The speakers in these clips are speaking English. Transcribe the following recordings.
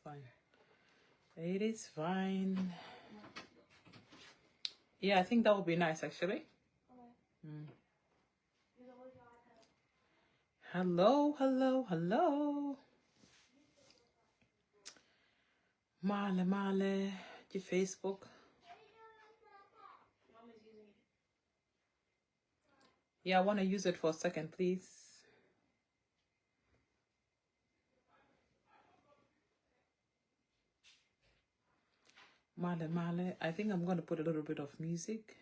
fine. It is fine. Yeah, I think that would be nice actually. Mm. Hello, hello, hello. Male, your Facebook. Yeah, I want to use it for a second, please. Male. I think I'm going to put a little bit of music.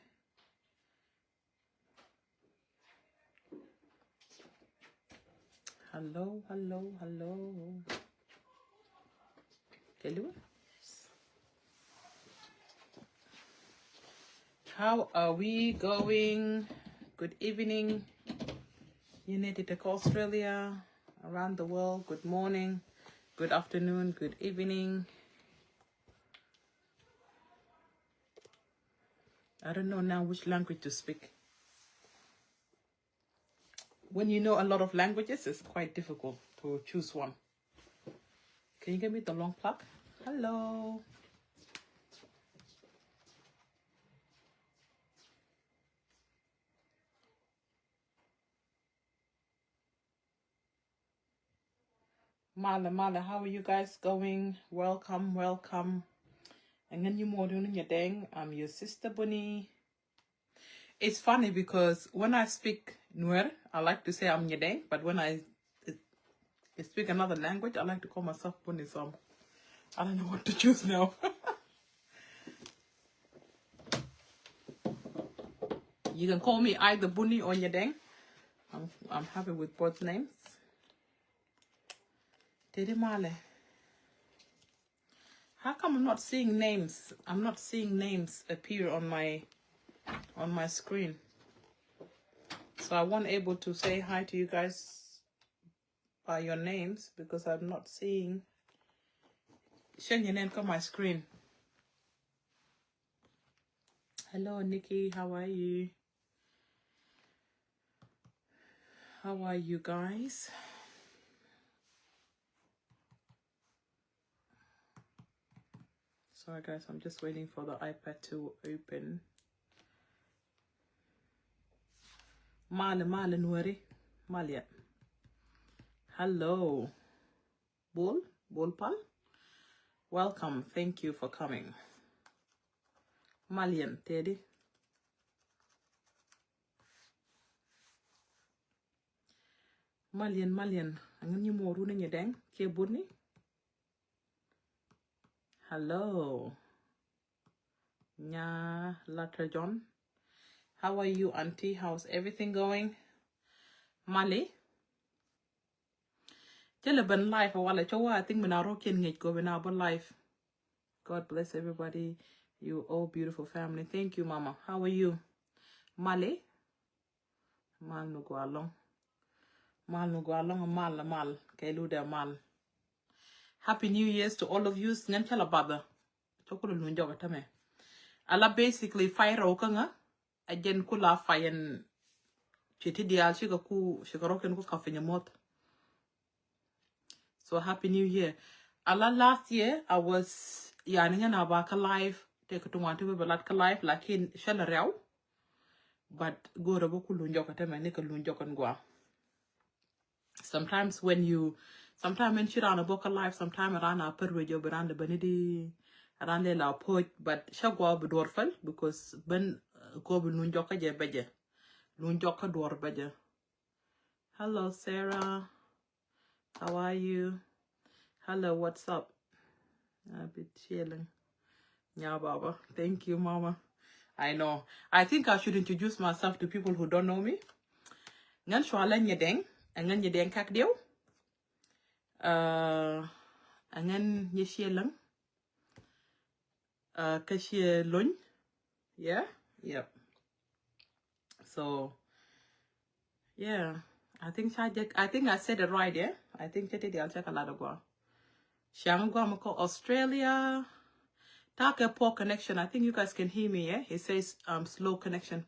Hello, hello, hello. Hello. How are we going? Good evening, United Australia, around the world. Good morning, good afternoon, good evening. I don't know now which language to speak. When you know a lot of languages, it's quite difficult to choose one. Can you give me the long plug? Hello. Mala, how are you guys going? Welcome. And then you more doing your thing. I'm your sister Bunny. It's funny because when I speak Nuer, I like to say I'm Nyedeng, but when I speak another language, I like to call myself Bunny, so I don't know what to choose now. You can call me either Bunny or Nyedeng. I'm happy with both names. Tede Male. How come I'm not seeing names? I'm not seeing names appear on my screen. So I wasn't able to say hi to you guys by your names because I'm not seeing your name on my screen. Hello Nikki, how are you? How are you guys? Sorry guys, I'm just waiting for the iPad to open. Male Nweri. Malia. Hello. Bulpal? Welcome. Thank you for coming. Malian, Teddy. Malian. Angan yung moru na nyedeng. Ke burni? Hello. Nya Latter John. How are you, Auntie? How's everything going? Mali? Jalaban life wala chowa. I think minaro kin ngej go binabo life. God bless everybody. You all beautiful family. Thank you, Mama. How are you? Mali? Mal no go along. Mal. Kailu de mal. Happy New Year's to all of you. Nyan chala bada. Chokolo lunjo gatame. Ala basically fire okanga. Again kula fire chiti dial shiga roken ku kafenya mot. So happy New Year. Ala last year I was yani na baka live. Take to want to be balat ka live lakin shala rew. But go rabo ku lunjo gatame nika lunjo kan gwa. Sometimes when Shirana book life, sometimes Rana perwejo beranda benidi Rande la poch, but Shagwa bedorfel because Ben go lunjoka je beje. Lunjoka dor beje. Hello Sarah. How are you? Hello, what's up? I've been chilling. Yeah, Baba. Thank you, Mama. I know. I think I should introduce myself to people who don't know me. Ngan shwala nyedeng, ngan nyedeng kak dew. Angan yeshelang kashie lun. Yeah. So yeah, I think I said it right. Yeah, I think today I'll check a lot of go. Shangwa mako Australia. Talk a poor connection. I think you guys can hear me. Yeah, it says slow connection.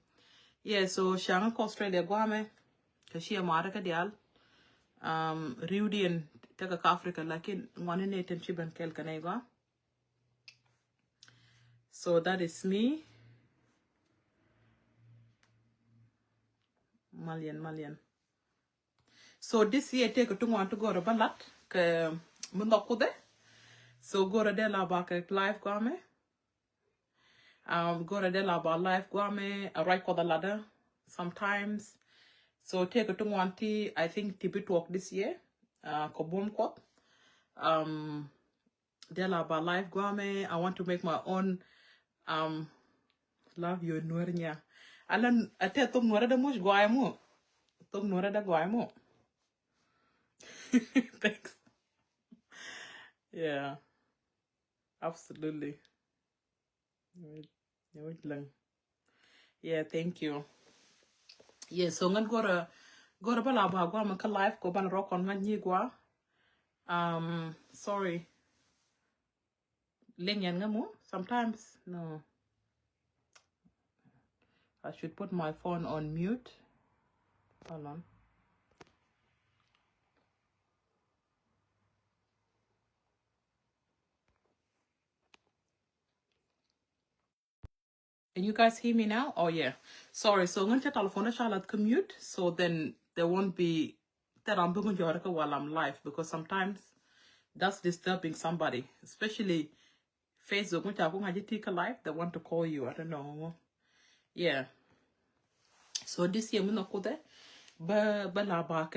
Yeah, so Shangwa Australia guame kashie maraka dial. Rudy and Taka ka Africa lakin ngwane ne ten chiban kel kanega. So that is me. Malian. So this year take a want to go to balat ke mundakude. So go to de la ba ke live game. Go to de la ba live game. I write for the ladder sometimes. So take a want I think tibit walk this year. Kobum kwap. De la ba live game. I want to make my own love you nuernya. Alan ate tum nuera de mush guaymo. Tum nuera de guaymo. Thanks. Yeah, absolutely. Yeah, thank you. Yeah, so ngan go to bala ba gwa man ka live ko ban rock on ngan ni gwa. Sorry. Lenyan ngamu sometimes no. I should put my phone on mute. Hold on. Can you guys hear me now? Oh yeah. Sorry. So I'm going to telephone Charlotte commute, so then there won't be that I'm doing while I'm live, because sometimes that's disturbing somebody, especially Facebook. Which I'm going to take a live. They want to call you. I don't know. Yeah. So this year I'm not there, but la back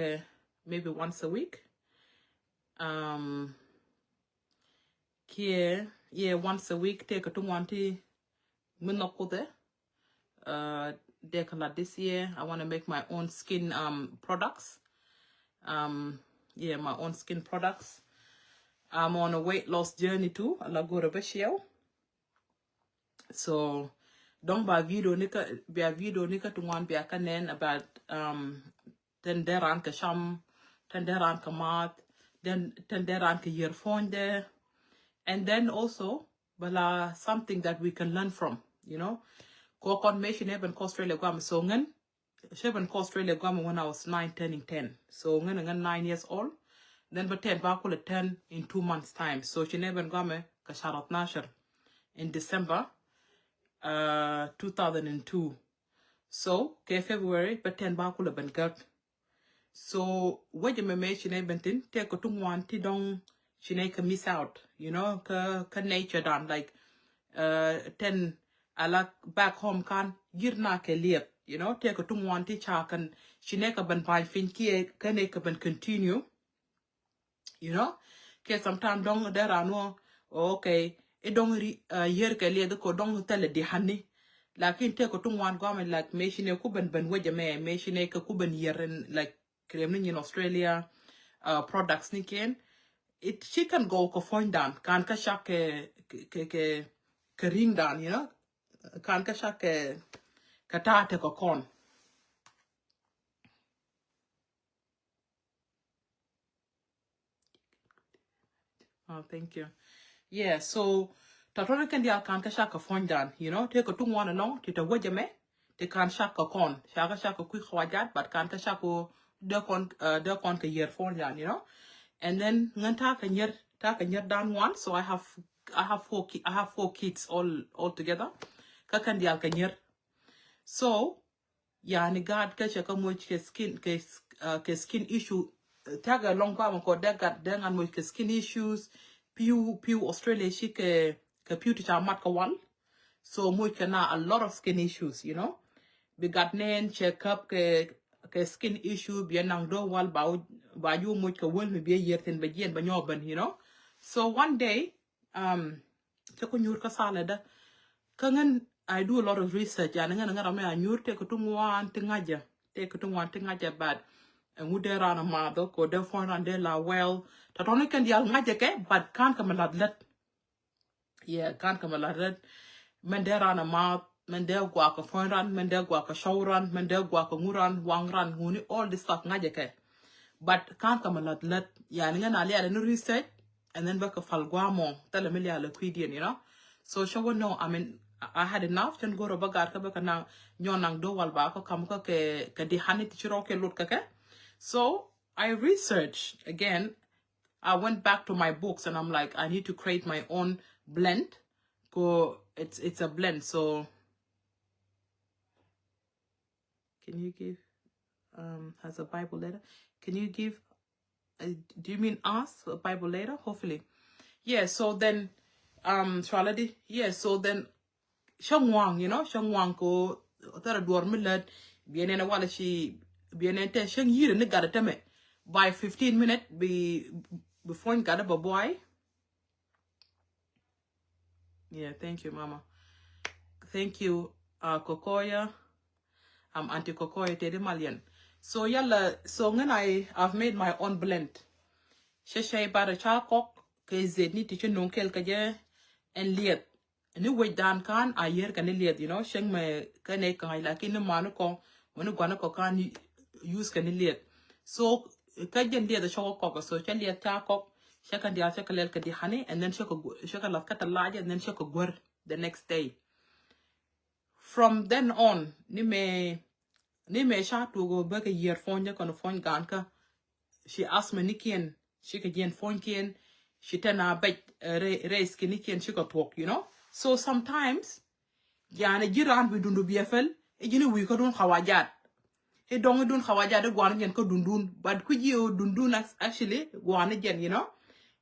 maybe once a week. Yeah, once a week. Take a 2 Munokode. This year I want to make my own skin products. Yeah, my own skin products. I'm on a weight loss journey too. I'll go to Bashio. So don't buy video nika to one be about tenderan ka sham, tenderan ka mat, then tenderan ka earphone there. And then also bala something that we can learn from, you know. Ko confirmation even Australia gwam so ngan Sheben Australia gwam when I was 9 turning 10. So ngan 9 years old. Then but 10 back 10 in 2 months time. So she never gwam ka sharat nashar in December 2002. So ke February but 10 back ben gert. So what you may she never tin take to one ti dong she can miss out, you know, ka nature done like 10 I like back home can yirna ke liep, you know, take a tung one teacher can she neka ban by finki can neka ban continue, you know, ke sometimes dong there are no okay it don't year ke liep ko dong tell di honey like in take a tung one garment like me she ne kuban ban waja me she neka kuban year and like creating in Australia products niken it she can go ko find down kan ka shak ke ring down, you know, kan ka shak ka tate ko kon. Oh, thank you. Yeah, so tatona kan dia kan ka shak ka find down, you know, take a tung one along to the wajame te kan shak ka kon shak ka quick khwajat but kan ka shak ko de kon ka year phone down, you know. And then ngan ta ka nyer down one, so I have 4 kids all together ka kan dia ka nyer. So yani God kacha ka moch ke skin issue taga long kwa ko daga dengan moch ke skin issues piu Australia shi ke piu ta mat ka wal. So moch kana a lot of skin issues, you know. We got nen check up ke skin issue bi nang do wal ba you moch ka wol mi bi yerten ba jen ba nyoban, you know. So one day te ko nyur ka sala da kangen I do a lot of research and nga me anyur te kutungwan tingaja bad and udera na mado ko de fon de la well tatoni kan dial ngaja ke but kan kamaladlet yeah kan kamaladlet mendera na ma mende gwa ko fonran mende gwa ko shawran mende gwa ko nguran wangran nguni all this stuff ngaja ke but kan kamaladlet yani nga ali ala no research and then baka falgwamo tele milia le quidian, you know. So show no I mean I had enough to go to bagar ka baka na nyonang do wal ba ko kam ko ke di hanit chiro ke lut ka ke. So I researched again I went back to my books and I'm like, I need to create my own blend. Go, it's a blend. So can you give has a Bible letter? Can you give? Do you mean us a Bible letter? Hopefully, yeah. So then, Shaladi, yeah. So then, Shangwang, you know, Shangwang ko tara dormi lad. Bien na wala shi bien te shang yiri ni gada tame by 15 minutes before you got a boy. Yeah, thank you, Mama. Thank you, Kokoya. I'm Auntie Kokoya Teddy Malian. So yalla, so when I've made my own blend. Sheshay bara chakok ke zedni tiche nonkel kaje and liet. Ni way dan kan a yer kan liet, you know, sheng me kane kan lakin no manu ko manu gwana ko kan use kan liet. So kajen liet the chakok so chen liet chakok shakan dia shakalel kadi honey and then shaka laf kata laja and then shaka gwar the next day. From then on, ni me sha to go back a year phone ya kono phone ganka. She asked me nikian she could yen phone kien she ten a bet race kinikian she could talk, you know. So sometimes yana jiran we dundu biefel e jini we ko dun khawajat. He don't dun khawajat de gwan yen ko dundun but could you dundun actually gwan jen, you know.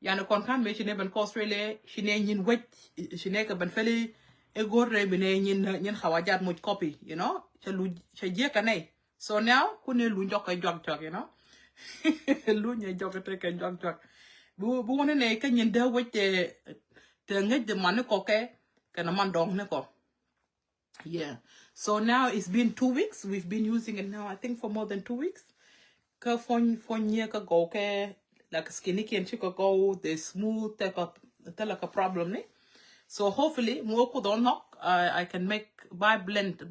Yana kon kan me she neben ko Australia she ne yin wet she ne ka ban feli e gorre be ne yin khawajat much copy, you know. Che je kanai. So now kune lu njok jog, you know. Lu nya jog te ka jog. Bu wona ne ka nyin da wet te ngej de man ko ke kana man dong ne ko. Yeah. So now it's been 2 weeks. We've been using it now, I think, for more than 2 weeks. Ka fon year ka go ke like skinny can chika go the smooth take up like a problem ne. So hopefully more could knock I can make by blender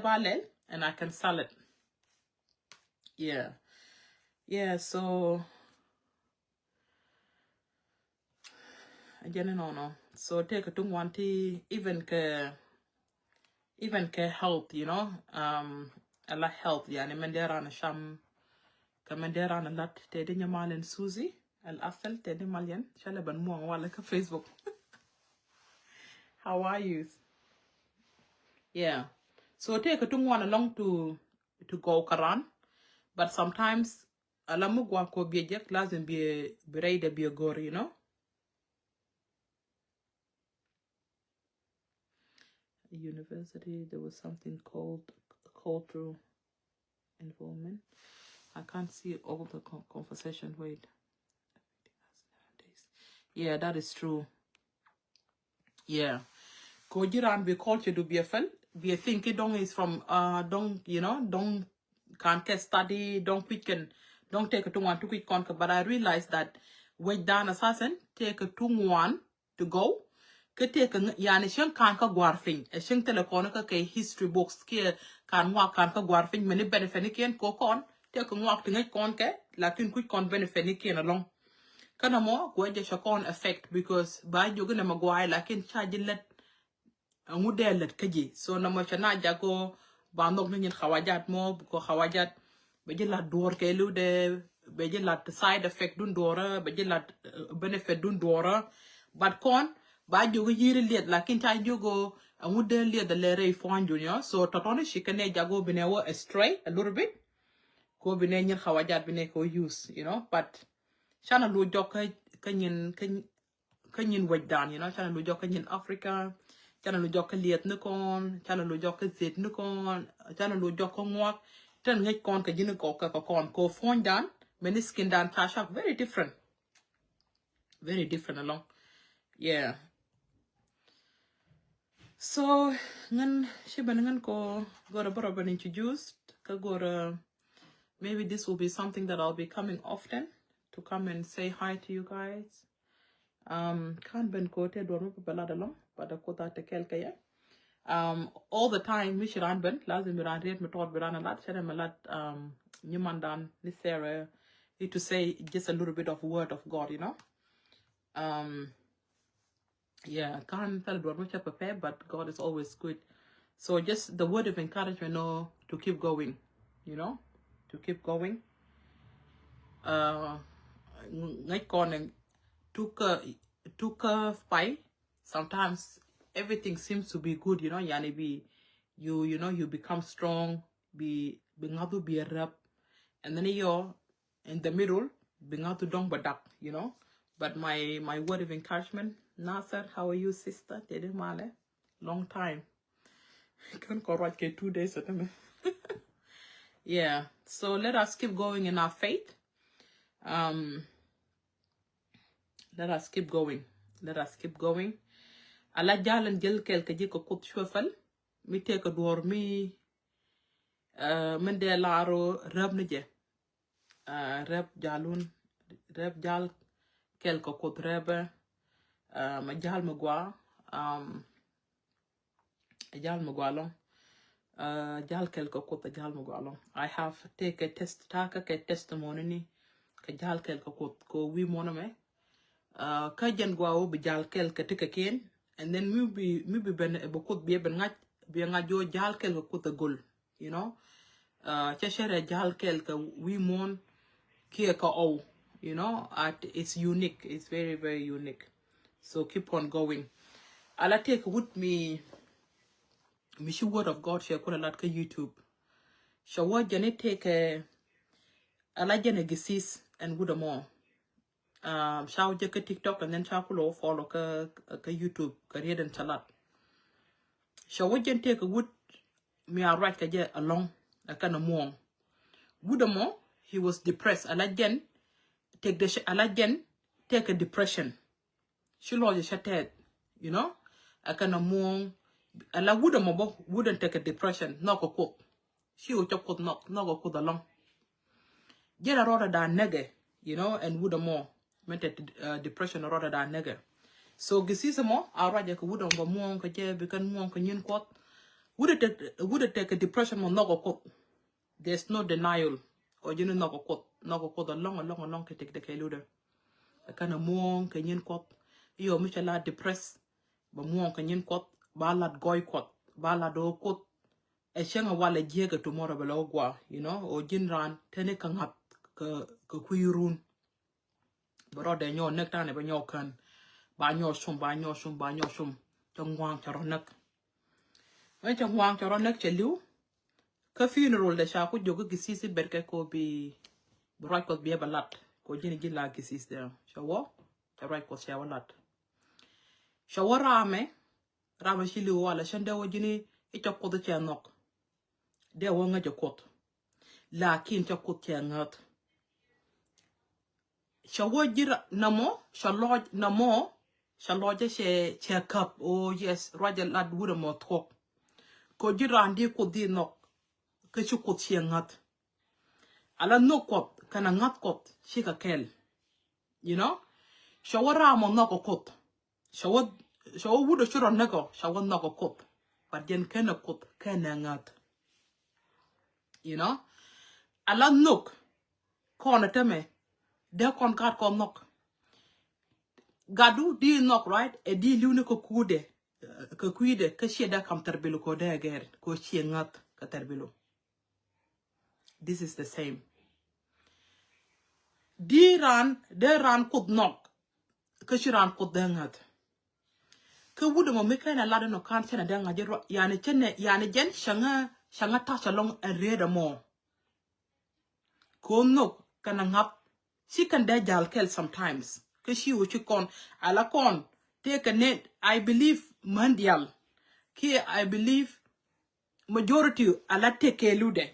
balel and I can sell it. Yeah. Yeah, so again no. So take a tung one tea even ke health, you know. A lot health يعني من دير أنا شام كمان دير أنا لات تدي نمالن سوزي الأفل تدي مالين شاله بنمو ولا كفيسبوك. How are you? Yeah. So take a tung one along to go Karan, but sometimes alamu gwa ko biejek lazim be ready be gore, you know. University there was something called cultural involvement. I can't see all the conversation. Wait. Yeah, that is true. Yeah. Kojiran be culture do be a fell. Be a think dong is from don't you know, don't can't get study, don't quick and don't take a 2-1 to quick conquer. But I realized that wait down assassin, take a 2-1 to go. Ke take a yani shen can't ka guarfing. A shen teleconica ke history books ke can walk can't ka guarfing many benefit ko con. Take a walk to get conke, like in quick con benefit along. Kana mo go je shakon effect because by you gonna magwai like in charge let ngudelet kaji so na mo chana jago bandok ni khawajat mo ko khawajat be jela dor ke lu de be jela side effect dun dora be jela benefit dun dora but kon ba jogo yiri liet lakin ta jogo ngudel liet de lere fon junior so totoni shikane jago bine wo astray a little bit ko bine nyin khawajat bine ko use, you know, but chana lu jokka kanyin wajdan, you know, chana lu jokka nyin Africa chana lu jokka liet nukon chana lu jokka zit nukon chana lu jokka ngwak tan ngej kon ka jinu ko ko fon dan meni skin dan tashak very different along. Yeah. So ngan shiban ngan ko gora boroban introduced ka gora maybe this will be something that I'll be coming often to come and say hi to you guys. Can't ben kote dormo balada long but kota te kelka ya. All the time we should ben lazim ran read method ran a lot share a lot nyumandan ni Sarah need to say just a little bit of word of God, you know. Yeah, can't tell what much I prepare, but God is always good. So just the word of encouragement, to keep going, you know, to keep going. ngay con took fight. Sometimes everything seems to be good, yani be you become strong, be ngadu be rap, and then you're in the middle, be ngadu dong badak, But my word of encouragement, Nasser, how are you, sister? Tede male, long time. Can correct 2 days at me. Yeah. So let us keep going in our faith. Let us keep going. Let us keep going. Ala jalan jel kel ka jiko kut shwafal. Mi te ka door mi men de laro rab nije. Rab jalun rab jal kel ka kut rebe ma jal magwa jal magwalong jal kel ka kut jal magwalong. I have take a testimony ni ka jal kel ka kut ko wi moname ka jan gwa bi jal kel ka tika ken and then maybe ben bokut be ben ngaj jo jal kel ka kut gol cha shere jal kel ka wi mon kia ka o it's unique, it's very very unique, so keep on going. Ala take with me shi word of God share kula lat ka YouTube shawa jane take ala jane gisis and good more shaw je ka TikTok and then shaw kulo follow ka YouTube ka read and salat shaw jane take good me a right ka je along a kind of more good more he was depressed ala jane take a depression she lost shattered a kind of more ala good more wouldn't take a depression no ko ko she would chop no go ko along get a rather than nege and would more mental depression rather than nege. So gisisa mo araja ko would on mo ka je bekan mo ka nyin kot would take a depression mo no go. There's no denial or no go along ka take the keluda kana mo ka nyin kot yo michala depressed ba mo ka nyin kot ba lat goy kot ba la do kot e shenga wala jega tomorrow bela gwa o jinran tene ka ngat ka kuyurun bro de nyo nek tane ba nyo kan ba nyo shum chongwang charonak when chongwang charonak chelu ka funeral de sha ku jogo gisisi berke ko bi right ko bi balat ko jini gilla gisis de shawo ta right ko sha walat shawarame rama shili wala shande wo jini e chokko de chanok de wo nga jokot lakin chokko changat shawo jira namo shaloje she check up oh yes roger lad wura mo tok ko jira andi ko di nok ke chukot changat ala no kot kana ngat kot shika kel shawara mo no kot shawo wudo shuro nego shawo no kot but den kana kot kana ngat ala nok kona teme de kon kat kon nok gadu di nok right e di liune ko kude ka sheda kam tarbilo ko de ger ko chiengat ka tarbilo. This is the same de ran kod nok ka shiran kod dengat ka wudo mo mekana lada no kan chena denga jero yani jen shanga ta chalong a reda mo ko nok kana ngap she can jal kel sometimes because she would con ala con take a net I believe mondial I believe majority ala take lude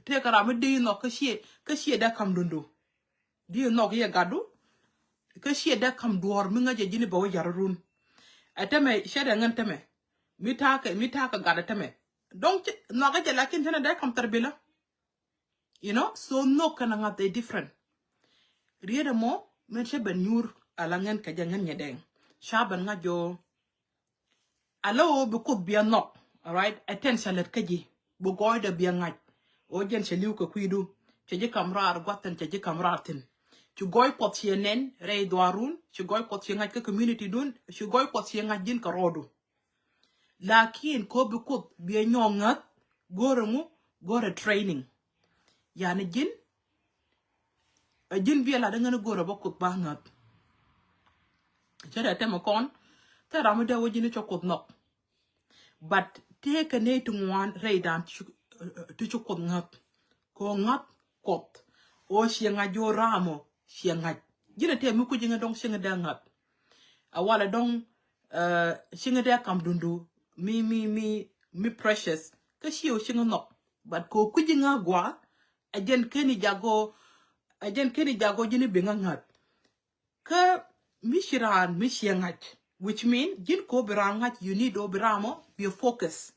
take a ramadi no ka she da kam dundu di no ye gadu ka she da kam dor mi nga je jini ba yarun atame sheda ngantame mi taka gada tame donc no ga jala kin tana da kam tarbila so no kana nga they different rieda mo men sheben nyur ala ngen ka jangan nyedeng shaban nga jo alo bu ko bia no alright attention let kaji bu goy da bia ngaj o jen sheliu ko kuidu ci kamrar gotten ci kamratin ci goy pot ci nen rey doarun ci goy pot ci ngaj ka community dun ci goy pot ci ngaj din ka rodu lakin ko bu ko bia nyongat gore training yani jin jin bi la da ngana goro ba kut ba ngat jere te ma kon te ramu de wo jini chokut nok but take a ne to one ray dan to chokut ngat ko ngat kot o shianga jo ramo shianga jina te mi ku jinga dong shianga da ngat awala dong shianga da kam dundu mi precious ka shi o shianga nok but ko ku jinga gwa ajen keni jago jini binga ngat ka mishiran mishiangat which mean jin ko birangat you need obiramo be focus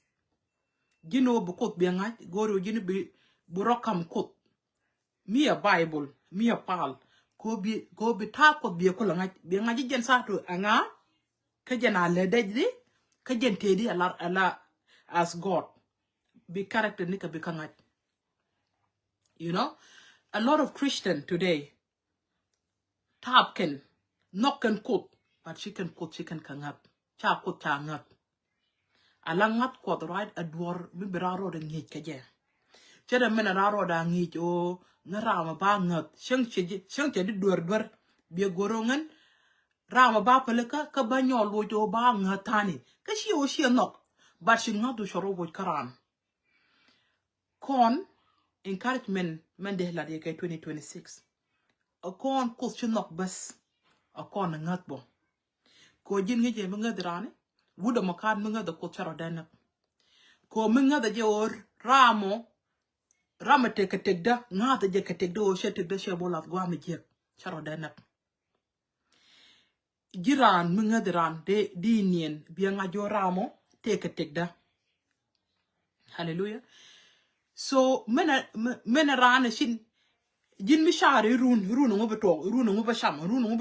jino bukot biangat goro jini bi burokam kot mi a bible mi a pal ko bi ta ko bi ko langat biangat jen sato anga ka jena le dejdi ka jen tedi ala as god be character nika bi kangat you know a lot of Christian today tap can knock and cook but she can kangat cha cook cha ngat alangat ko right adwar bi biraro de ngi kaje chere mena raro da ngi o ngarama ba ngat sheng che di dwar bi gorongan rama ba peleka ka banyo lo jo ba ngatani ka shi o shi nok but she ngatu shoro bo karam kon encouragement men de la de 2026 a kon ko shi nok bas a kon ngat bo ko jin ngi je mga drane wuda makan mga da ko charo dana ko mga da je or rama te kategda ngata je kategda o she tegda she bola gwa mi je charo dana jiran mga dran de dinien bi nga jo ramo te kategda hallelujah so mena rana shin jin mi shari run ngo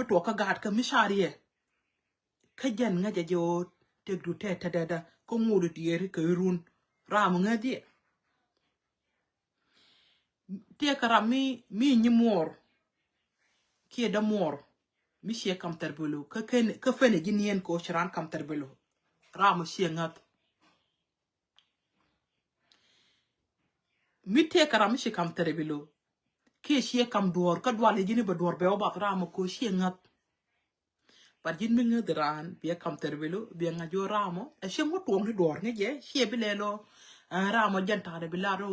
beto ka gad ka mi shari e ka jan nga jo tegdu te tadada ko ngudu tieri ka run ram nga di te kara mi ni mor ki da mor mi she kam terbulu ka fene jinien ko shran kam terbulu ram she ngat mi te kara mi she kam terbulu ki she kam dor ka dwale jini ba dor be oba ram ko she ngat par jin mi ngedran bi kam terbulu bi nga jo ramo e she mo tong ni dor nge je she bi lelo ramo janta de bilaro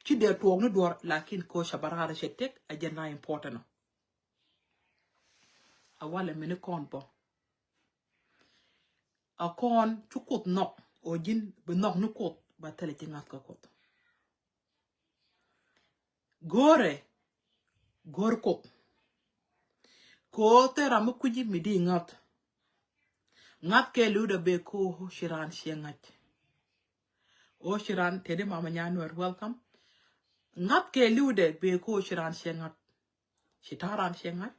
ci de tong ni dor lakin ko shabarara shetek ajena important awale meni kon bo a kon chukut nok o jin be nok ni kot ba tele ci ngat ka kot gor ko te ram ku ji mi di ngat ke lu de be ko shiran shengat o shiran tede mama nyanwar welcome ngat ke lu de be ko shiran shengat shitaran shengat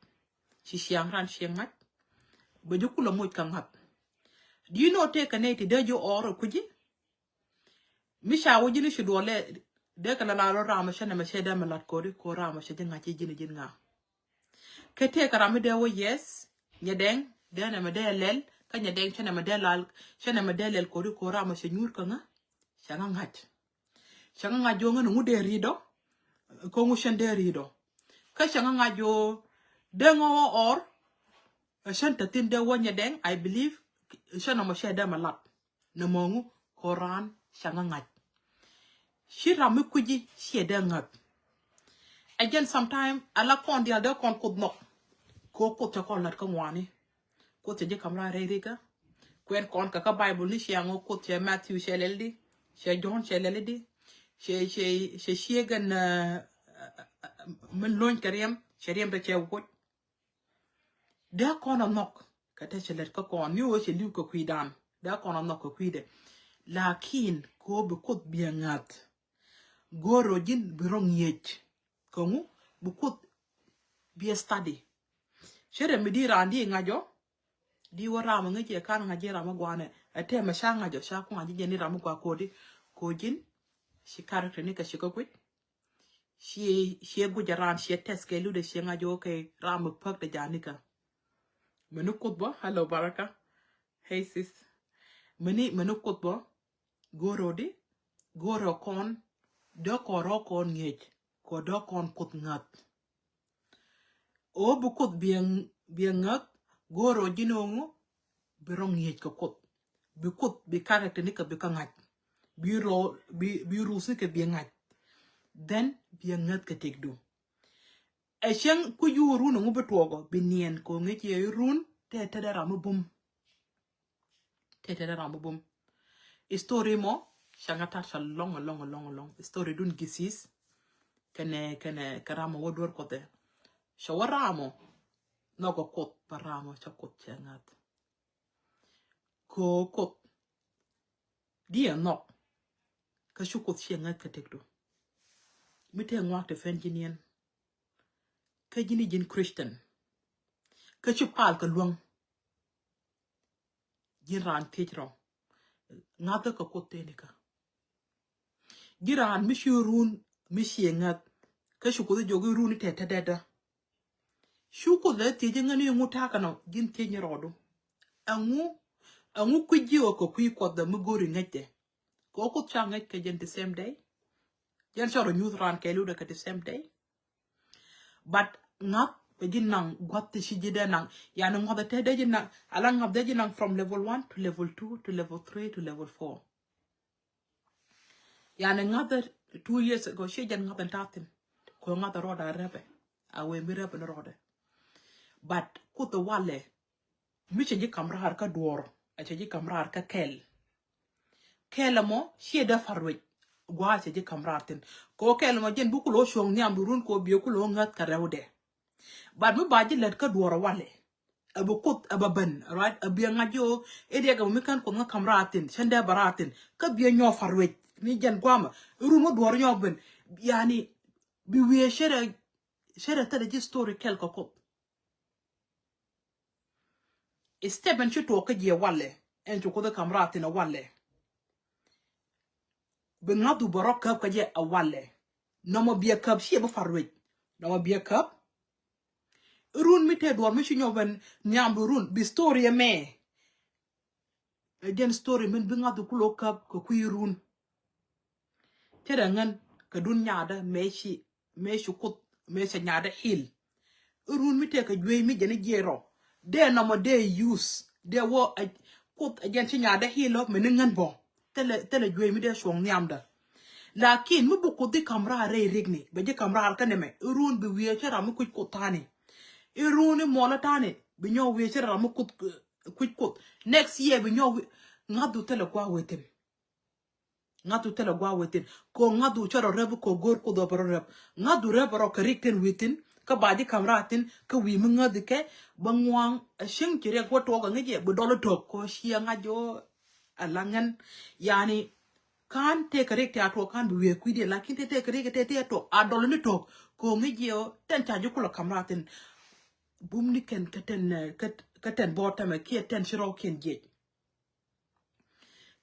shi shiangran shengat be jukula moy kan ngat do you know take a neti dejo or kuji misha wajini shi dole de kala la ro rama shana ma sheda malat ko rama sheda ngati jini nga kete kara mi de wo yes nyedeng de na ma de lel ka nyedeng shana ma de lal shana ma de lel ko rama she nyur ka nga shanga nga jo nga ngu de rido ko ngu shende rido ka shanga nga jo de ngo or shanta tin de wo nyedeng I believe shana ma sheda malat na mongu koran shanga nga shira mi kuji sheda nga again sometime ala kon dia de kon kod nok ko ta kon lat ka ngwani ko te je kamra re ka kwen kon ka bible ni shiango ko te Matthew sheleldi she John sheleldi she shegan min lon kariem sheriem de che ko da kon nok ka te chelet ka kon ni o she liu ko kuidan da kon nok ko kuide lakin ko be kot biangat goro jin birong yech kongu bu kot bi study shere mi di randi ngajo di wara ma ngeje kan ngaje rama gwane ate ma sha ngajo sha ko ngaje ni rama gwa kodi ko jin shi character ni ka shi ko kwit shi gu jaran shi test ke lu de shi ngajo ke rama pak de janika menu kotbo hello baraka hey sis menu kotbo goro kon do ko ro kon ngej ko do kon kot ngat o bu kut bien ngak goro jinongo birong yej ka kut bi character ni ka bi ka ngaj bi rusi ka bi ngaj then bien ngat ka tekdu e chen ku yuru no ngubetuogo bi nien ko ngeche run te dara mabum story mo shangata long story dun gisis kene karamo wodor kote shawaramo nogo kot paramo chakot changat ko kot dia no ka shukot changat ka tekdu mite ngwak te fenjinien ka jini jin Christian ka chupal ka luang jin ran tejro ngata ka kote nika jiran mishurun mishiengat ka shuko jogi runi te dada shuko le teje ngani nguta kana jin tenye rodo angu kujio ko kui ko da mugori ngete ko changa ke jen the same day jen choro news ran ke lu the same day but not begin nang got the shijide nang ya nang hoda te de nang alang ngab de nang from level 1 to level 2 to level 3 to level 4 ya nang ngab 2 years ago she jen ngab tatin ko ngab roda rebe awe mi rebe no roda but ko to wale mi che ji kamra ka duor a che ji kamra ka kelamo she da farwe gwa che ji kamra tin ko kelamo jen bukulo shong ni amburun ko biekulo ngat ka rewde but mi baji let ka duor wale abukut ababan right abia ngajo ede ga mi kan ko nga kamra tin shende baratin ka bia nyo farwe ni jen gwama rumo duor nyo ben yani bi we shere ta de story kel ko Steben chuto ka je wale en chuko da kamra tin wale be ngadu borok ka je a wale no mo bia kap shi ba farwe no mo bia kap run mi te do mi shinyo ben nyambu run bi story me den story men bi ngadu kulo kap ko kuy run tere ngan ka dun nyaada me shi kut me sha nyaada hil run mi te ka jwe mi jeni jero de no mo de use de wo kut agen shi nyaada hilo men ngan bo tele jwe mi de shong nyamda lakin mu bu ko di kamra re rigni be je kamra al kaneme run bi wiye chara mu kuj kutani run mo la tani bi nyo wiye chara mu kuj kut next year bi nyo ngadu tele kwa wetin ko ngadu chara rebu ko gor ko do baro reb ngadu rebaro karikten wetin ka badi kamra tin ka wi mu ngadu ke bangwang shin kire ko to ga ngeje bu dolo to ko shi ngajo alangan yani kan te correct ato kan bi we kwide lakin te correct te to adol ni to ko ngijio ten ta jukula kamratin bum ni ken katen bota me ki ten shiro ken je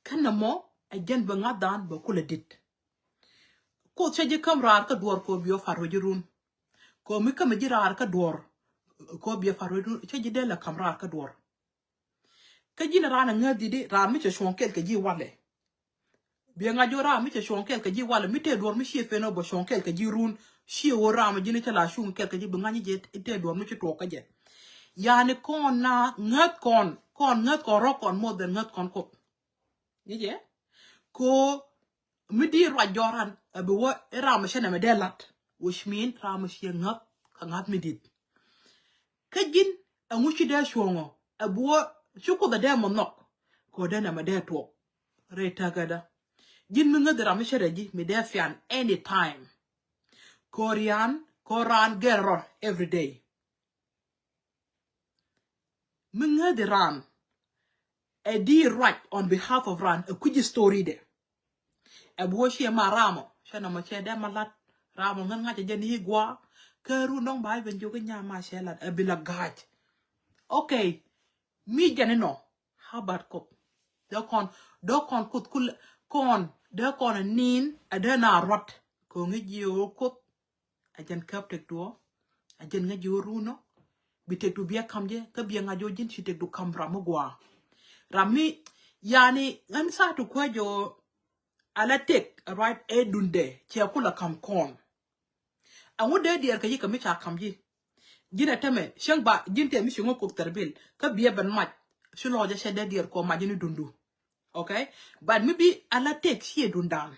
kana mo a jen ba ngadan ba kula dit ko cheje kamrar ka dor ko biyo faro jirun ko mi kam jirar ka dor ko biyo faro cheje de la kamrar ka dor ka jina rana ngadi di ra mi che shonkel ka ji wale bien ngajora mi che shonkel ka ji wala mi te dor mi shefe no bo shonkel ka ji run shi wora ma jini chala shun kel ka ji bangani je te dor mi che to ka je yani kon na ngat kon ngat kon ro kon mo den ngat kon ko je ko mi di ra joran be wo ra ma shene me delat which mean ra ma she ngat ka ngat mi dit ka jin angu shi da shongo abo shuko da mo nok ko da na ma de to re ta gada jin mi ngadira mi shereji mi defian anytime koran gerro every day mi ngadiran a di right on behalf of ran a kuji story de e bo shi ma ramo shana ma che de malat ramo ngan ngaje jeni higwa keru ndong bai ben joga nyama shelat e bila gaj okay mi jeni no how about ko do kon kut kul kon de kon nin adena rot ko ngi o kut ajan kap tek do ajan nga jo runo bi tek du biya kamje ka biya nga jo jin ci tek du kam ramu gwa rami yani an sa to ko jo ala tek right e dunde ci akula kam kon awu de der ka yika mi cha kamji Jina teme shang ba jinte mi shungo ko terbil ka biye ban mat shulo ja shede dir ko majini dundu. Okay, but maybe ala take here dundan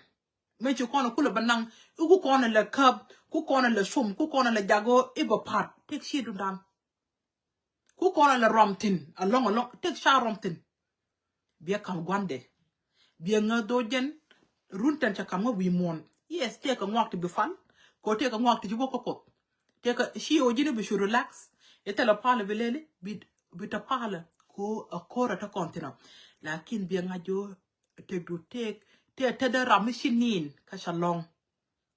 me chu kono kula banang ku kono le kab ku kono le shum ku kono le jago iba part take here dundan ku kono le romtin along take sha romtin biya kam gwande biya nga dojen runtan cha kam wi mon yes take a walk to be fun ko take a walk to jibo ko take a she o jini bi should relax etela pala belele bita pala ko a kora ta kontina lakin biya nga jo take do take te da ramishinin ka shalong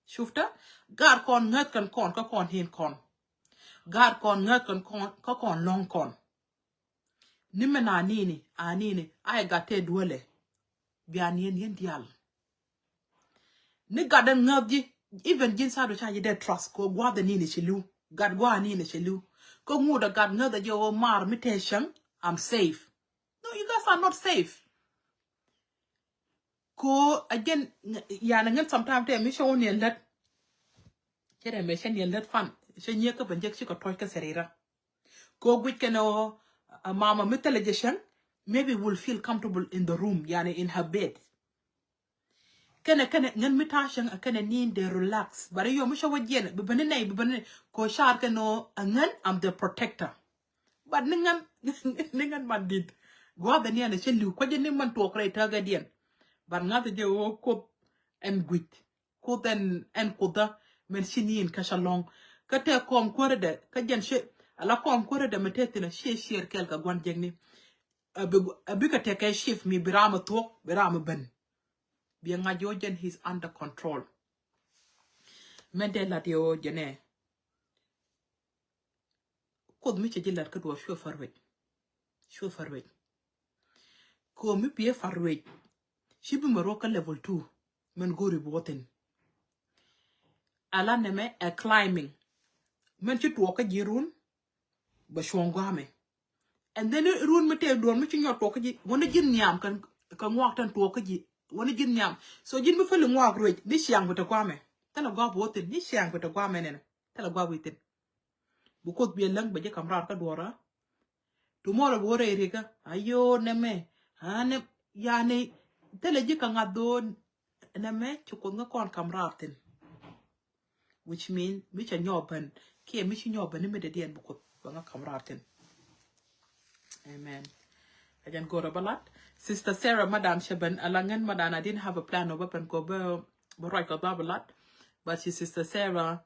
shufta gar kon ngat kan kon ka kon hin kon gar kon ngat kan kon ka kon long kon nimena nini anini ay gate duole bianien yen dial ni gadan ngabji even jin sa do chaji de trust ko gwa da nini chilu gad gwa nini chilu ko nguda gad ngada jo mar mutation I'm safe. No, you guys are not safe. Ko again yana ngat sometimes te mi show ni let kere me shen yen let fan shen ye ka banjek shi ko toy ka serira ko gwit keno a mama metallagation maybe will feel comfortable in the room yani in her bed kene ngan mitashan kene need de relax bari yo mi shawo jen be banene ko shar keno ngan I'm the protector but ningan ningan mandid go da ni ana shellu ko jen man to kray taga dien bar ngata je wo ko en gwit ko den en ko da men shinin ka shalong ka te kom ko de ka jen she ala kom ko de metetina she shir kel ka gwan jengni abi ka te ka shift mi birama to birama ben bi nga jojen he's under control men de la dio jene ko mi che jilat ka do shu farwe ko mi pie farwe shi bi maroka level 2 men go riboten ala neme a climbing men ci to ka jirun ba shongame and then run mi te don mi ci ñot to ka ji wona jin ñam kan ka ngwak tan to ka ji wona jin ñam so jin mi fele ngwak roj ni siang bata kwame tala gwa boten ni siang bata kwame nena tala gwa witen bu ko bi lang ba je kamrar ka dora tomorrow bo re rega ayo neme ane yani tala ji ka ngado neme ci ko nga kon kamrar ten which mean mi cha nyoban ki mi chi nyoban ni me de dien bu ko ba nga kamrar ten. Amen. I can go to Balat. Sister Sarah, Madam Shaban Alangan, Madam, I didn't have a plan of open go right go Balat. But Sister Sarah,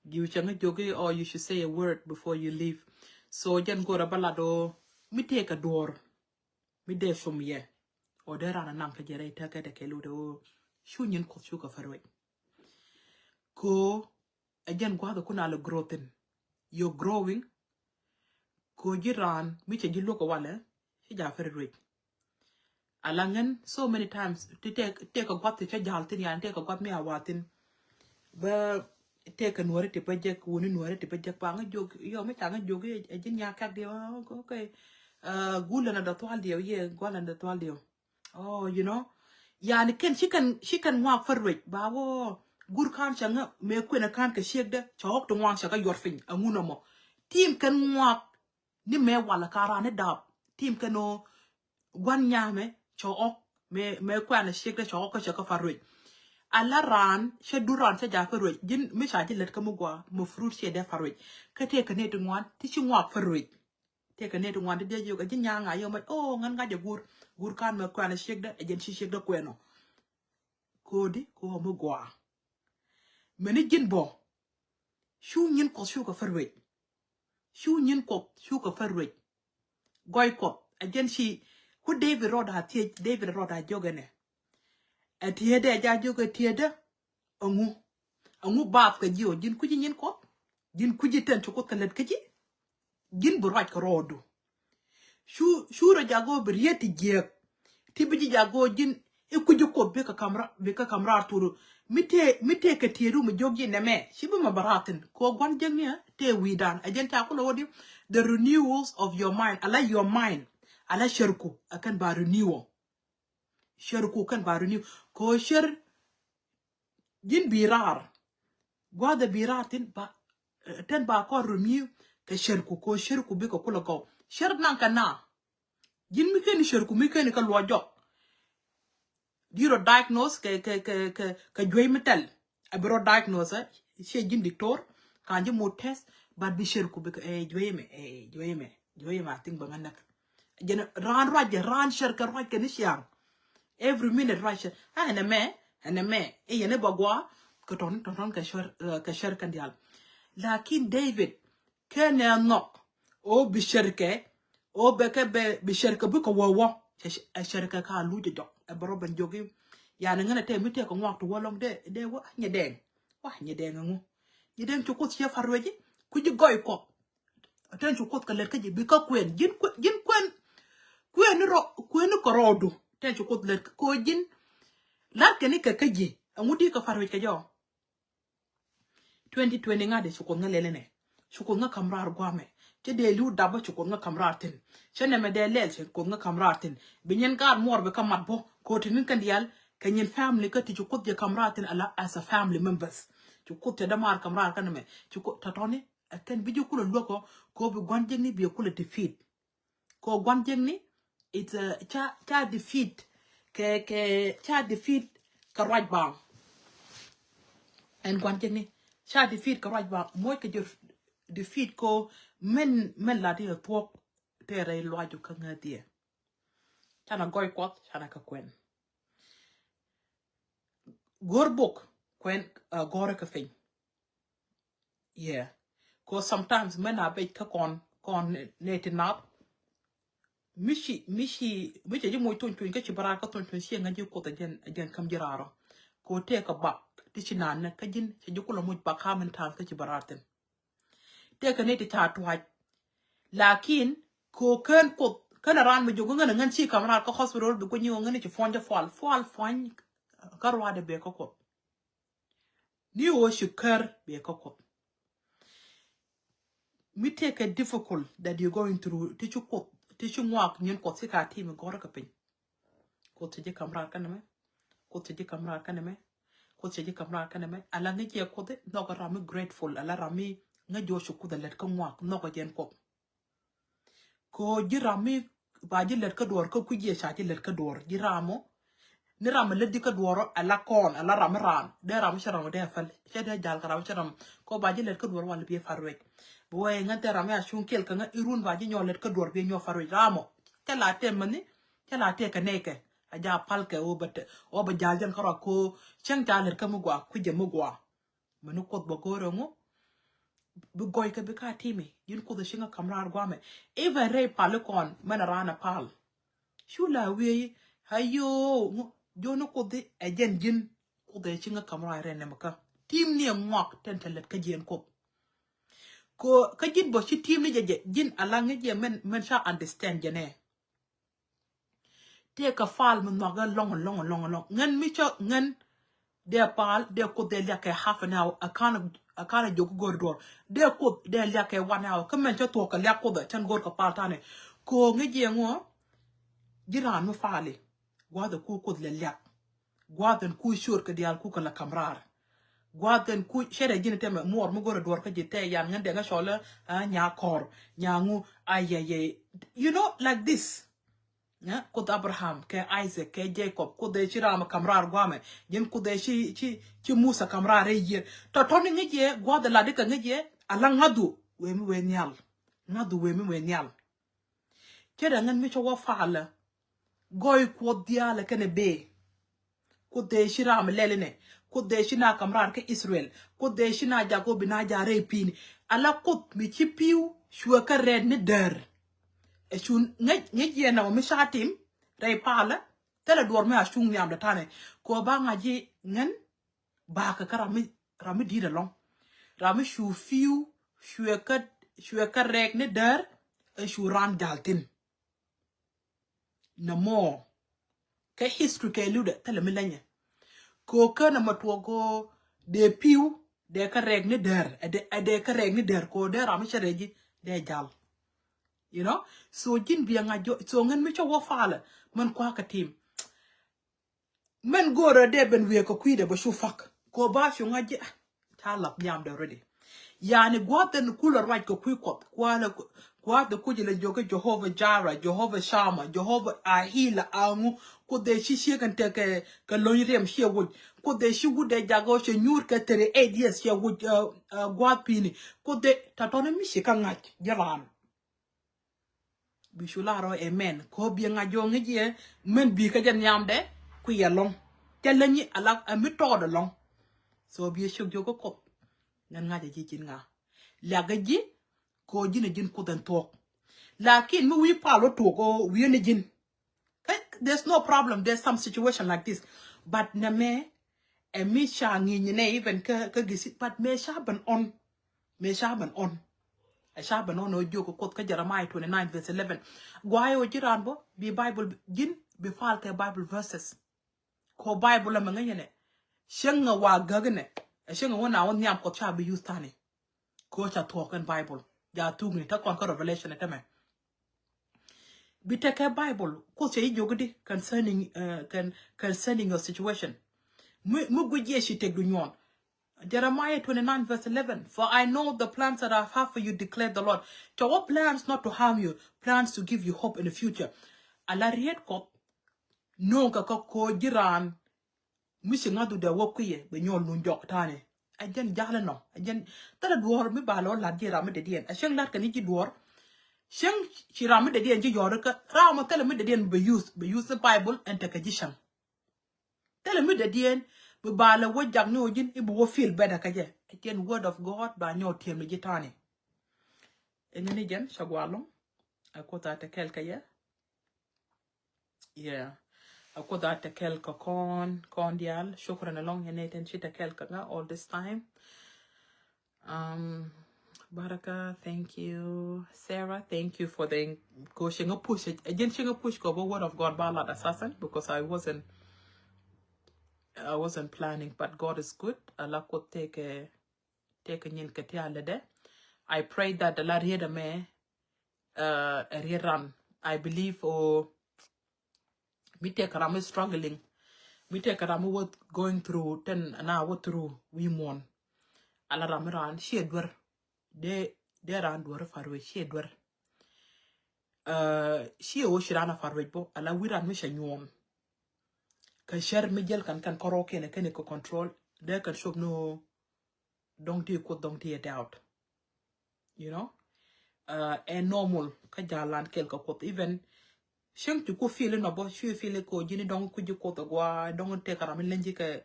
you can jogi or you should say a word before you leave. So jen go to Balat or me take a door. Me de from ye. Or there are an anka jere take the keludo. Shunyan ko shuka farway. Ko again go the kunala growing. You're growing. Ko jiran, me change look a wale. She jaffer alangan so many times to take a got to jaltin and take a got me a watin but take an worry to project wouldn't worry to project pang joke yo me tang joke a jinya kak de okay gulan and the twaldio ye gulan the twaldio oh you know yani she can walk for it bawo gur kan changa me kwena kan ka shek de chok to wan shaka yor fin anguno mo team can walk ni me wala karane dab team kano gwan nyame cho me kwana shekle cho ko shaka farwe ala ran she duran se ja farwe jin me sha jilet ka mugwa mo fruit she de farwe ka te ka ne to ngwan ti chi ngwa farwe te ka ne to ngwan de yo ga jin nyanga yo ma oh ngan ga de gur kan me kwana shekde e jen shi shekde kweno kodi ko mugwa me ni jin bo shu nyin ko shu ka farwe shu nyin ko shu ka farwe goy ko e jen shi ku David Roda David Roda jogene atiede ja joge tiede angu baaf ka jiyo jin kuji nyin ko jin kuji ten to ko kalet kaji jin bu raj ko rodu shura jago brieti je tibiji jago jin e kuji ko be ka kamra turu mite ka tieru mu jogi neme shibu ma baratin ko gon jengnia te widan agenta ko lodi the renewals of your mind ala your mind ala sharku akan ba renewal sharku kan ba renew ko shar jin birar gwa da biratin ba ten ba ko renew ke sherku ko sherku bi ko kula ko sher nan kana jin mi ken sherku mi ken ka lo jok diro diagnose ke joy metal abro diagnose she jin doctor kan ji mo test bad bi sherku bi ko joy me ting ba nganak jen ran sher ka raj ke ni siang every minute raj ene me yene bagwa ko ton ka sher kan dial lakin David kene nok o bi sherke o beke bi sherke bi ko wowo sherke ka lu jo e boro ben jogi ya na ngana te mi te ko waktu wolong de wa nyedeng ngu nyedeng chukut che farweji ku ji goy ko ten chukut ka let ka ji bi ka kwen jin kwen ko rodu ten chukut let ko jin lar ke ni ka ji ngudi ka farweji ka jo 2020 ngade chukut ngalele ne chukut nga kamrar gwame che de lu daba chukut nga kamrar tin che ne me de lel chukut nga kamrar tin binyen gar mor be kamat bo ko tin kan dial kanyen family ka ti chukut je kamrar tin ala as a family members chukut te damar kamrar kan me chukut tatoni ken bi jukul loko ko bi gwanjeng ni bi kula defeat ko gwanjeng ni it's a cha defeat cha defeat ka right bang en gwanjeng ni cha defeat ka right bang moy ke jor defeat ko men la di tok tere loaju ka ngadie chana goy kwat chana ka kwen gorbok kwen gore ka fin yeah cause sometimes men are bit ka kon netinap mishi ji moy ton ka ci bara ka ton shi nga ji ko ta gen kam jiraro ko te ka ba ti ci nan ka jin ci jukula muj ba kamen tan ka ci baraten te ka ne ti ta tuaj lakin ko ken ko kana ran mi jogo ngana ngan ci kamera ko hospital bi ko ñew ngani ci fonja fal fañ garwa de be ko ni o shukar be ko me take a difficult that you're going through teach you walk ñen ko ci ka team gora ka pin ko ci kamera kaname ko ci kamera kaname ko ci kamera kaname ala nga je ko de no ko rami grateful ala rami nga jo shuku da let ko walk no ko jen ko jirami ba ji let ka dor ko ku je sha ji let ka dor jiramo ni ram le di ka dor ala kon ala ram ran de ram sharam de fal she de jal ka ram sharam ko ba ji let ka dor wala bi farwe bo e nga te ram ya shun kel ka nga irun ba ji ñoo let ka dor bi ñoo farwe ramo te la te mani te la te ka neke aja palke o ba jal jan kara ko chang ta let ka mu gwa ku je mu gwa manu ko bo goro ngo bu goy ka bi ka timi yin ko da shinga kamrar gwame even ray palukon mana rana pal shula we hayo jono ko de ajen jin ko da shinga kamrar rene maka tim ni ngok tentelet ka jen ko ka jin bo shi tim ni je jin ala nge men sha understand jene te ka fal mun no ga long ngan mi cho ngan de pal de ko de like half an hour akana jogo gordor de ko de like 1 hour kamen to ka le ko da chan gor ka pal tane ko ngeje ngo jiran mu fali gwada ko le lek gwaden ku shur ka dial ku la kamrar gwaden ku shere jine teme mor mu gor dor ka jite yan ngande nga shola nya kor nyangu ayaye you know like this. Yeah, kod Abraham, ke Isaac, ke Jacob, kod Chiram kamrar gwame, yen kod chi Musa kamrar ye. Totoni ngeje gwa de la de ka ngeje ala ngadu we nyal. Ngadu we nyal. Kera ngan mi cho wa fala. Goy kod diala kene be. Kod Chiram lelene, kod China kamrar ke Israel, kod China Jacob na jare pin. Ala kod mi chi piu shwa ka red ne der. Shun ngeje na mi shatim ray pala tele dor me ashung ni amda tane ko ba ngaji ngen ba ka rami di long rami shu fiu shwe ka rek ne der shu ran daltin na mo ka history ke lude tele mi lanye ko kana matwogo de piu de ka rek ne der de ka rek ne der ko de rami shareji de jal. You know, so jin bi nga jo so ngen mi cho wo fala man kwa ka team men goro de ben we ko kwide ba shu fak ko ba shu nga je ta lap nyam de already yani gwaten kula right ko kwikot kwa de kujile joge Jehovah Jireh, Jehovah Shammah, Jehovah Ahila angu ko de shi kan te ke lonirem she wood ko de shi wood de jago she nyur ke tere 8 years she wood gwat pini ko de tatone mi shi kan ngach jalan bishularo amen ko bi ngajo ngi men bi ka jan nyamde ku yelong telani ala mi to de long so bi shuk jogo ko ngan ngaje ji cin nga laga ji ko jina jin ko den tok lakin mi wi palo to ko wi ne jin there's no problem, there's some situation like this but na me e mi sha ngi ne even ka gisi but me sha ban on a sha ban on o jogo ko ka Jeremiah 29 verse 11 gwayo jiran bo bi bible jin bi fal ke bible verses ko bible la nga ne shenga wa gagne shenga wona won nyam ko cha bi use tani ko cha talk in bible ya tugni ta kon ko revelation etame bi take bible ko che jogdi concerning your situation mu guje shi te dunyon Jeremiah 29 verse 11 for I know the plans that I have for you declare the Lord to what plans not to harm you plans to give you hope in the future ala riet ko no ka ko jiran misi ngadu de wokuye be nyol nu njok tane ajen jahle no ajen tara duor mi balo la dira mi de dien a sheng lat kan ji duor sheng chira mi de dien ji yor ka ra mo tele mi de dien be use the bible and take a jishang tele mi de dien be balo wo jak no jin ibu wo feel better ka je ajen word of god ba nyo tiem ji tane engene jen shagwalo akota te kelka ye yeah ako da te kelka kon dial shukran along yeneten chita kelka nga all this time Baraka, thank you. Sarah, thank you for the coaching a push. I didn't push go word of God ballad assassin because I wasn't planning, but God is good. Allah could take a nyin ketialede. I pray that the Lord hear me rerun. I believe me take Ramu struggling. Me take Ramu what going through 10 an hour through we won. Allah Ramaran, she adwer. De ran dwar farwe she dwar she o shirana farwe bo ala wiran mi shanyom ka share mi jel kan koro kene ko control de kan shob no dong ti doubt you know and normal ka jalan kel ka pot even sheng tu ko feel no bo she feel ko jini dong ku ji ko to gwa dong te kara mi lenji ka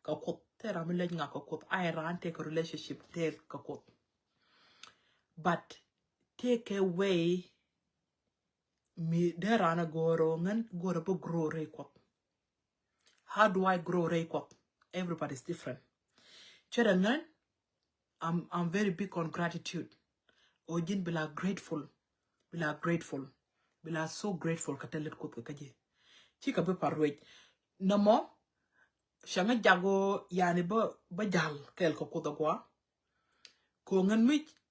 kot te ra mi lenji nga ka kot I ran take a relationship te ka kot but take away me derana goro ngan goro bo grow rekwap. How do I grow rekwap? Everybody's different. Cherangan, I'm very big on gratitude. Ojin bila grateful. Bila so grateful katelet kot kaje. Chika be parway. Namo shanga jago yani ba jal kel ko kodagwa. Ko ngan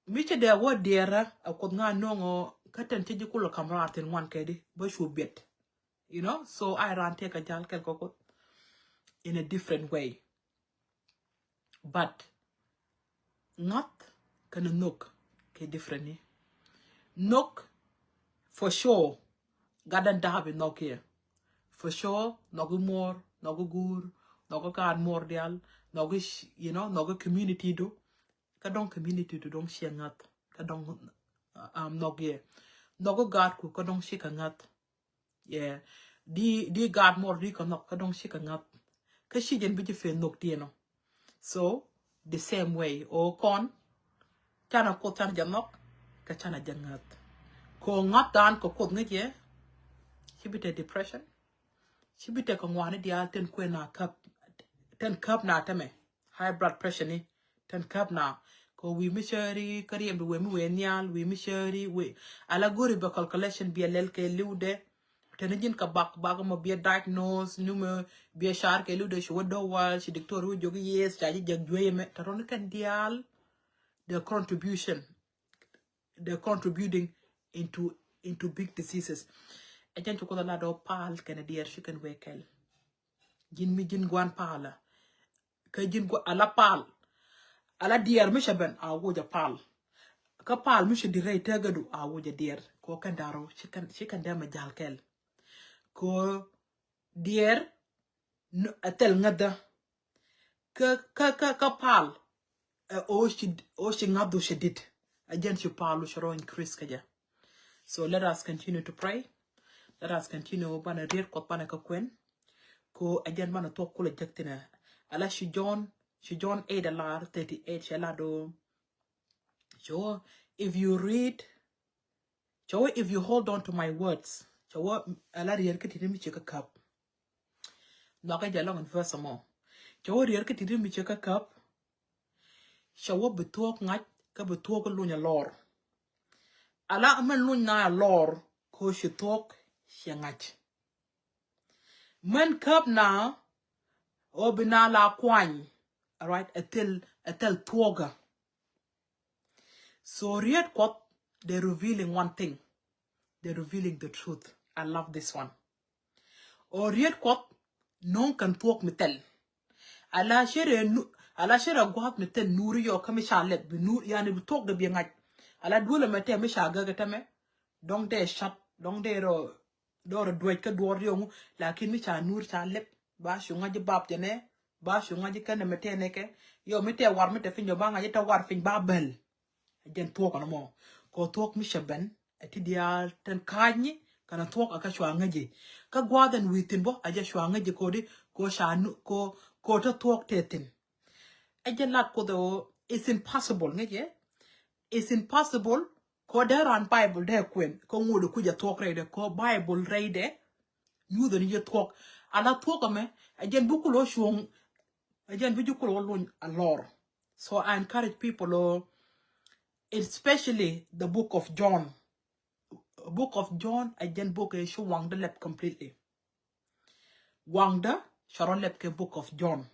mi che de wo dera akot nga nongo katen tiji kulo kamratin wan kedi ba shu bet. You know, so I ran take a jal kel kokot in a different way. But not gonna knock ke differently. Knock for sure. Gadan dahabi knock here. For sure, nogu more, nogu gur, nogu kad more dial, nogu you know, nogu community do. Kadong community do dong share ngat. Kadong nog here. Nogu gad ku kadong shika ngat. Yeah. Di gad more di kanok kadong shika ngat. Kashi jen biji fe nok tieno. So the same way o kon chana ko chan janok ka chana jangat ko ngat dan ko kot nge shibite depression shibite ko ngwane dia ten kwena cup na tame high blood pressure ni 10 cup na ko we mishari kariem we nyal we mishari we ala gori ba calculation bi lel ke liude tenejin ka bak mo bi diagnose nume bi char ke liude shi wodo wal shi doctor wu jogi yes taji jagjoye me taron kan dial the contributing into big diseases agent ko la do pal ken dier shi ken wekel jin mi jin gwan pala ka jin go ala pal ala dier misha ben awoja pal ka pal misha direi tagadu awoja dier ko kandaro chikan dema jalkel ko dier atel ngada ka pal o shi ngadu shedid again shi palu shiro increase kaja. So let us continue to pray. Let us continue bana read ko bana ka kwen ko again bana to kula jaktina ala shi John 8 alar 38 shalado. So if you read, so if you hold on to my words, so ala read ka tidimi cheka kap naka jalong in verse mo. So read ka tidimi cheka kap shawo betok ngat ka betok lunya lor ala man lunya lor ko shi tok shangat man kap na obina la kwany, all right, atel toga. So read what they're revealing one thing, they're revealing the truth. I love this one. Or read what non can talk metel ala shere gwak metel nuri yo kami shalet bi nur yani bi talk de bi ngaj ala dole mete mi shaga gatame dong de shat dong de ro dwaj ka dwor yo lakin mi cha nur cha lep ba shu ngaji bab jene ba shu ngaji kan mete neke yo mete war mete fin yo ba ngaji ta war fin ba bel gen talk no mo ko talk mi shaben ati dia ten kanyi kana talk aka shwa ngaji ka gwaden witin bo aja shwa ngaji ko di ko shanu ko to talk tetin aja lat ko do it's impossible ngaji it's impossible ko there on bible there kwen ko ngudu kuja talk reide ko bible reide you the you talk ala talk me ajen bukulo shwong ajen bujukulo lon alor. So I encourage people especially the book of John. Book of John again book is show wangda lep completely. Wangda sharon lep ke book of John.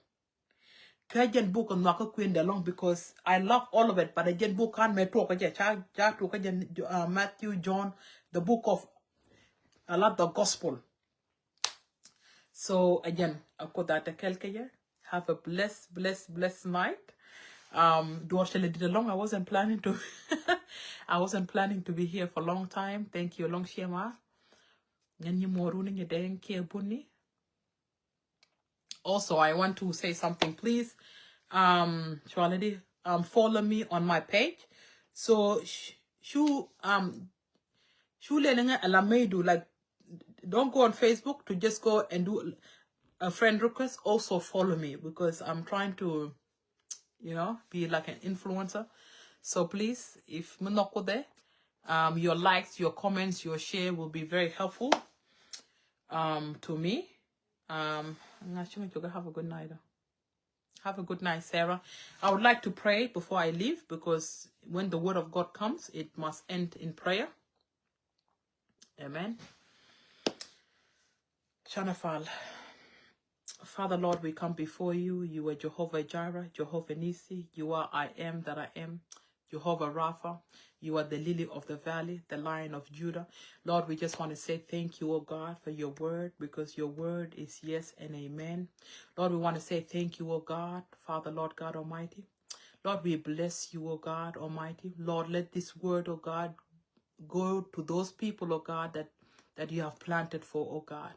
Kajen book on waka queen the long because I love all of it, but again book can me talk again to Matthew, John, the book of I love the gospel. So again, I got that a kelke. Have a blessed night. Did long. I wasn't planning to I wasn't planning to be here for a long time. Thank you, long shema. Also, I want to say something, please. Follow me on my page. So like, don't go on Facebook to just go and do a friend request. Also follow me because I'm trying to, be like an influencer. So please, if Monoko there, your likes, your comments, your share will be very helpful to me. I'm not sure you're gonna have a good night. Have a good night, Sarah. I would like to pray before I leave because when the word of God comes, it must end in prayer. Amen. Shanafal. Father, Lord, we come before you. You are Jehovah Jireh, Jehovah Nisi. You are I am that I am. Jehovah Rapha, you are the lily of the valley, the Lion of Judah. Lord, we just want to say thank you, oh God, for your word, because your word is yes and amen. Lord, we want to say thank you, oh God, Father, Lord God Almighty. Lord, we bless you, oh God Almighty. Lord, let this word, oh God, go to those people, oh God, that you have planted for, oh God.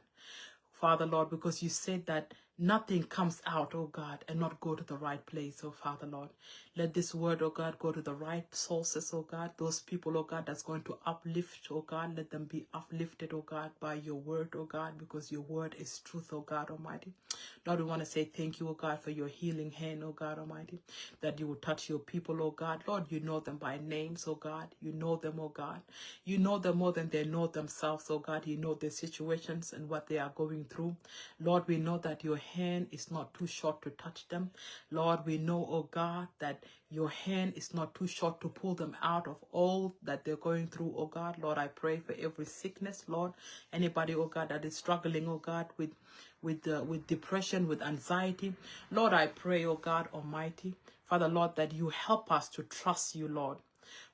Father, Lord, because you said that nothing comes out, oh God, and not go to the right place, oh Father, Lord. Let this word, oh God, go to the right sources, oh God. Those people, oh God, that's going to uplift, oh God. Let them be uplifted, oh God, by your word, oh God, because your word is truth, oh God Almighty. Lord, we want to say thank you, oh God, for your healing hand, oh God Almighty, that you will touch your people, oh God. Lord, you know them by names, oh God. You know them, oh God. You know them more than they know themselves, oh God. You know their situations and what they are going through. Lord, we know that your hand is not too short to touch them. Lord, we know, oh God, that your hand is not too short to pull them out of all that they're going through, oh God. Lord, I pray for every sickness, Lord. Anybody, oh God, that is struggling, oh God, with depression, with anxiety. Lord, I pray, oh God Almighty, Father, Lord, that you help us to trust you, Lord.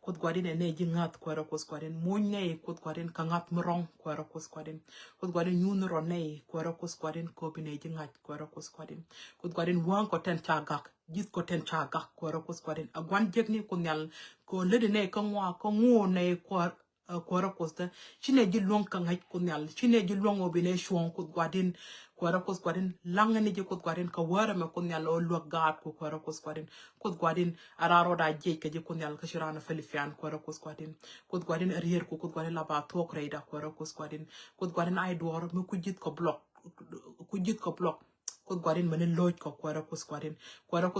kod gwadin ene jingat kwara kos gwadin monye kod gwadin kangat mrong kwara kos gwadin kod gwadin nyunro ne kwara kos gwadin ko bine jingat kwara kos gwadin kod gwadin wan ko ten chagak jit ko ten chagak kwara kos gwadin agwan jegni kunyal ko lede ne kanwa ko ngo ne kwara kosta chine ji long kan haj kunyal chine ji long obine shwon kod gwadin kwara kos gwadin langani ji kod gwadin ka wara me kunyal o lugat ko kwara kos gwadin kod gwadin araro da je ka ji kunyal ka shirana felifian kwara kos gwadin kod gwadin arier ko kod gwadin laba tok reida kwara kos gwadin kod gwadin ay dwar me kujit ko block kod gwadin mane loj ko kwara kos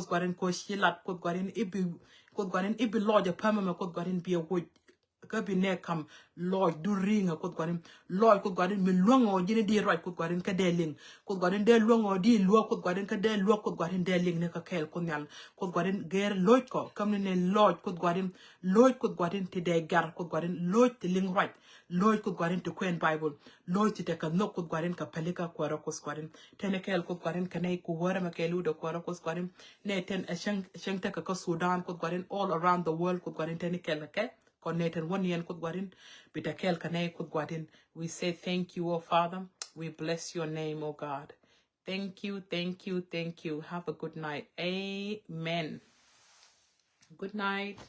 gwadin ko shilat kod gwadin ibi loj pama me kod gwadin bi woj ka bi ne kam loj du ringa kod gwadin loj kod gwadin mi luongo jini di roj kod gwadin ka deling kod gwadin de luongo di luo kod gwadin ka de luo kod gwadin deling ne ka kel kunyal kod gwadin ger loj ko kam ne loj kod gwadin ti de gar kod gwadin loj ti ling roj loj kod gwadin ti kwen bible loj ti te ka no kod gwadin ka pelika kwara kos gwadin tene kel kod gwadin ka ne ku wara ma kelu de kwara kos gwadin ne ten a shang te ka Sudan kod gwadin all around the world kod gwadin tene kel ke connected one year kod gwadin bitakel kanay kod gwadin. We say thank you, oh Father. We bless your name, oh God. Thank you, thank you, thank you. Have a good night. Amen. Good night.